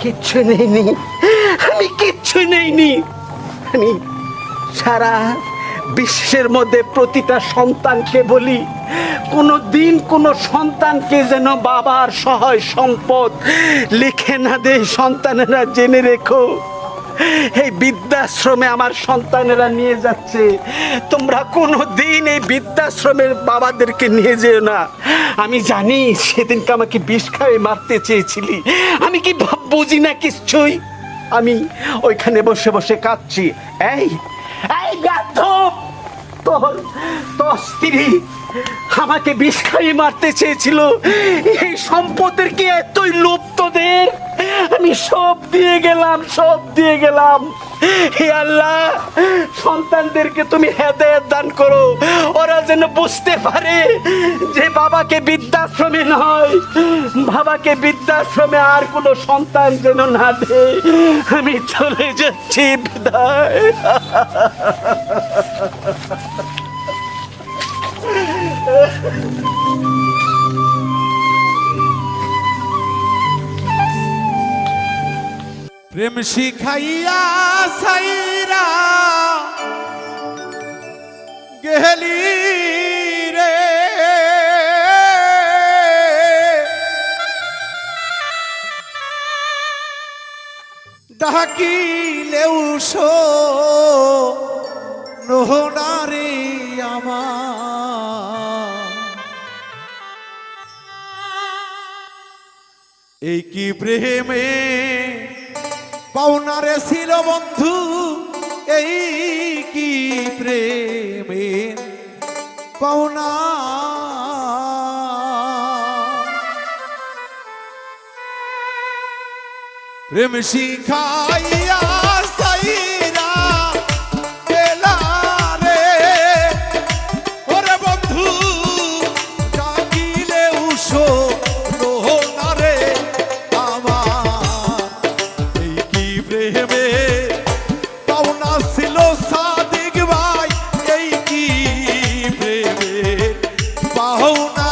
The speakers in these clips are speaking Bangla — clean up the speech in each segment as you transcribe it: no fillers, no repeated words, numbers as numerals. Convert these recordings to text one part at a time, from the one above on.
কিচ্ছু নেইনি, আমি কিচ্ছু নেইনি। আমি সারা বিশ্বের মধ্যে প্রতিটা সন্তানকে বলি, কোনো দিন কোনো সন্তানকে যেন বাবার সহায় সম্পদ লিখে না দেয়। সন্তানেরা জেনে রেখো, এই বৃদ্ধাশ্রমে আমার সন্তানেরা নিয়ে যাচ্ছে, তোমরা কোনো দিন এই বৃদ্ধাশ্রমের বাবাদেরকে নিয়ে যেও না। আমি জানি সেদিনকে আমাকে বিষ খাইয়ে মারতে চেয়েছিলি, আমি কি বুঝি না কিছুই। আমি ওইখানে বসে বসে কাঁদছি। এই এই গাধব, তোর তোর স্ত্রী আমাকে বিষ খাইয়ে মারতে চেয়েছিল। এই সম্পদের কি এতই লোভ তোদের? আমি সব দিয়ে গেলাম, সব দিয়ে গেলাম। হে আল্লাহ, সন্তানদেরকে তুমি হেদায়েত দান করো, ওরা যেন বুঝতে পারে যে বাবাকে বৃদ্ধাশ্রমে নয়, বাবাকে বৃদ্ধাশ্রমে আর কোনো সন্তান যেন না দে। আমি চলে যাচ্ছি, বিদায়। প্রেম শিখাইয়া সাইরা গেলি রে, ডাকিলেও শোনারে আমার। এই কি প্রেমে পাওনারে ছিল বন্ধু, এই কি প্রেমে পাওনা। প্রেম শিখাইয়া সাইরা গেলা রে, ওরে বন্ধু ডাকিলেও শোনারে আমার। এই কি প্রেমে পাওনা ছিল সাদিক ভাই, এই কি প্রেমে পাওনা।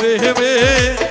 প্রেমে